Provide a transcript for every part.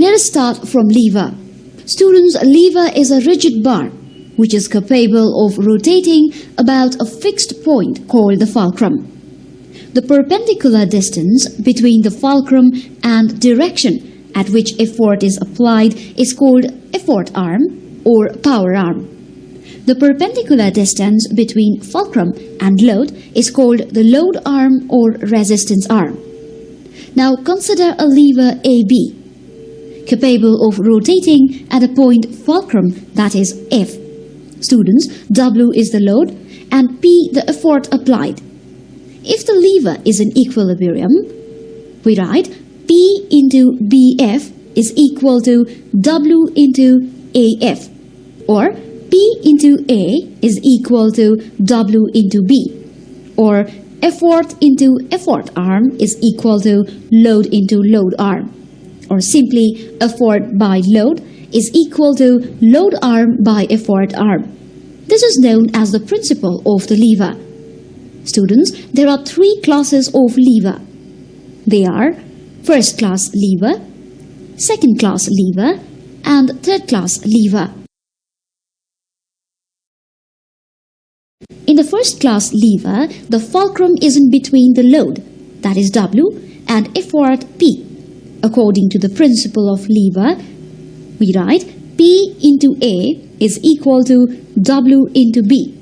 Let us start from lever. Students, lever is a rigid bar which is capable of rotating about a fixed point called the fulcrum. The perpendicular distance between the fulcrum and direction at which effort is applied is called effort arm or power arm. The perpendicular distance between fulcrum and load is called the load arm or resistance arm. Now consider a lever AB, capable of rotating at a point fulcrum, that is F. Students, W is the load and P the effort applied. If the lever is in equilibrium, we write P into BF is equal to W into AF, or P into A is equal to W into B, or effort into effort arm is equal to load into load arm, or simply effort by load is equal to load arm by effort arm. This is known as the principle of the lever. Students, there are three classes of lever. They are first class lever, second class lever, and third class lever. In the first class lever, the fulcrum is in between the load, that is W, and effort P. According to the principle of lever, we write P into A is equal to W into B,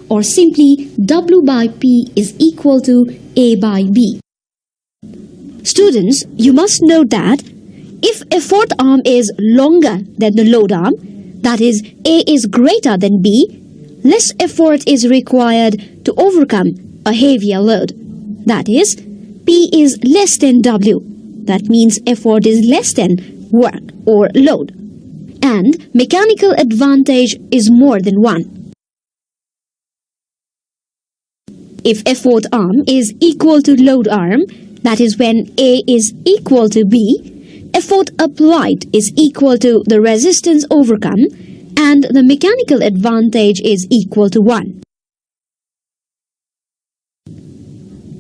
or simply W by P is equal to A by B. Students, you must know that if effort arm is longer than the load arm, that is A is greater than B, less effort is required to overcome a heavier load. That is, P is less than W. That means effort is less than work or load. And mechanical advantage is more than 1. If effort arm is equal to load arm, that is when A is equal to B, effort applied is equal to the resistance overcome, and the mechanical advantage is equal to 1.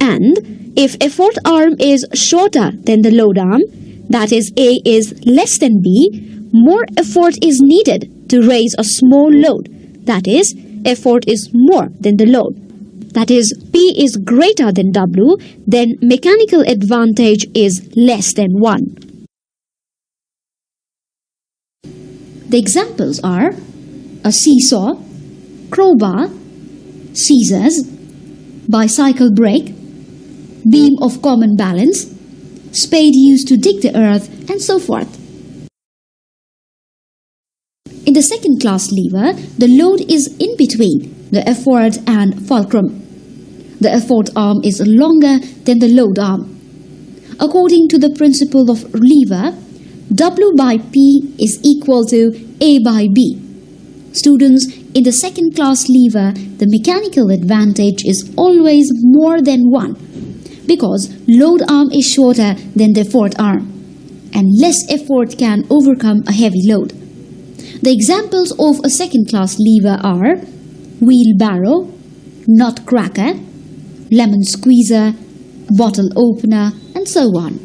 And if effort arm is shorter than the load arm, that is A is less than B, more effort is needed to raise a small load, that is, effort is more than the load. That is, P is greater than W, then mechanical advantage is less than 1. The examples are a seesaw, crowbar, scissors, bicycle brake, beam of common balance, spade used to dig the earth, and so forth. In the second class lever, the load is in between the effort and fulcrum. The effort arm is longer than the load arm. According to the principle of lever, W by P is equal to A by B. Students, in the second class lever, the mechanical advantage is always more than 1 because load arm is shorter than the effort arm and less effort can overcome a heavy load. The examples of a second class lever are wheelbarrow, nut cracker, lemon squeezer, bottle opener, and so on.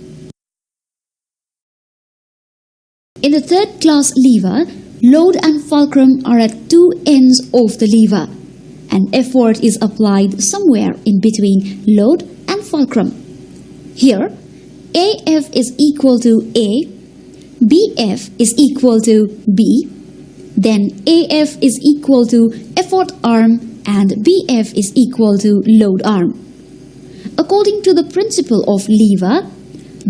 In the third class lever, load and fulcrum are at two ends of the lever, and effort is applied somewhere in between load and fulcrum. Here, AF is equal to A, BF is equal to B, then AF is equal to effort arm and BF is equal to load arm. According to the principle of lever,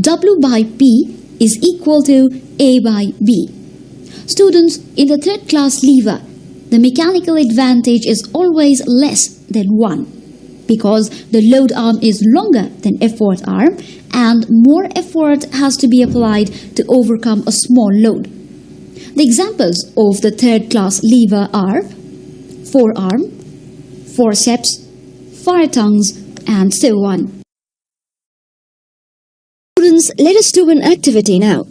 W by P is equal to A by B. Students, in the third class lever, the mechanical advantage is always less than 1 because the load arm is longer than effort arm and more effort has to be applied to overcome a small load. The examples of the third class lever are forearm, forceps, fire tongs, and so on. Students, let us do an activity now.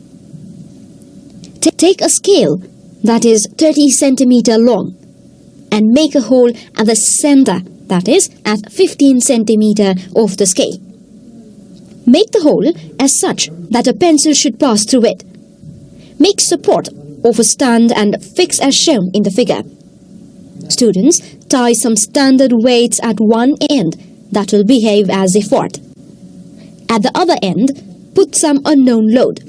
Take a scale that is 30 centimeter long and make a hole at the center, that is at 15 centimeter of the scale. Make the hole as such that a pencil should pass through it. Make support of a stand and fix as shown in the figure. Students, tie some standard weights at one end that will behave as effort. At the other end, put some unknown load.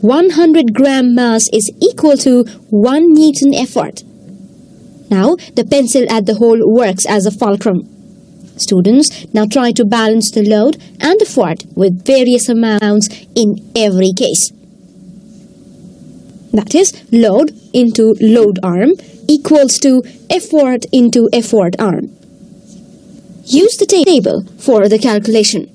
100 gram mass is equal to 1 Newton effort. Now, the pencil at the hole works as a fulcrum. Students, now try to balance the load and effort with various amounts in every case. That is, load into load arm equals to effort into effort arm. Use the table for the calculation.